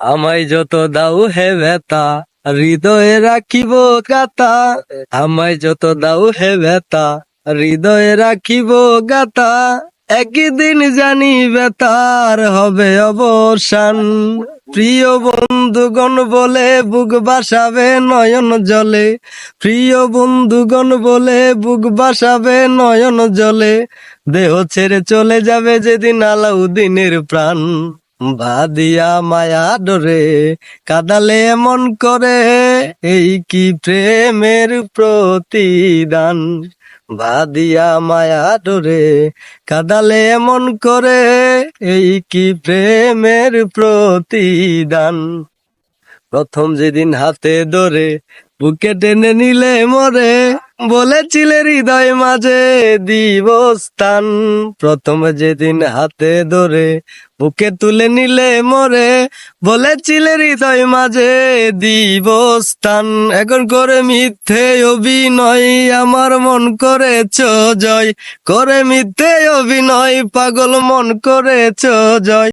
আমায় যত দাও হে ব্যথা, হৃদয়ে রাখিব গাথা। আমায় যত দাও হে ব্যথা, হৃদয়ে রাখিব গাথা। একদিন জানি ব্যথার হবে অবসান। প্রিয় বন্ধুগণ বলে বুক বাসাবে নয়ন জলে। প্রিয় বন্ধুগণ বলে বুক বাসাবে নয়ন জলে। দেহ ছেড়ে চলে যাবে যেদিন আলাউদ্দিনের প্রাণ। বাদিয়া মায়া ডরে কাদালে এমন করে, এই কি প্রেমের প্রতিদান। বাদিয়া মায়া ডরে কাদালে এমন করে, এই কি প্রেমের প্রতিদান। প্রথম যেদিন হাতে ধরে বুকে টেনে নিলে মরে, বলেছিলে হৃদয় মাঝে দিব স্থান। প্রথম যেদিন হাতে ধরে বুকে তুলে নিলে মরে, বলেছিলে হৃদয় মাঝে দিব স্থান। এখন করে মিথ্যে অভিনয় আমার মন করেছ জয়। করে মিথ্যে অভিনয় পাগল মন করেছ জয়।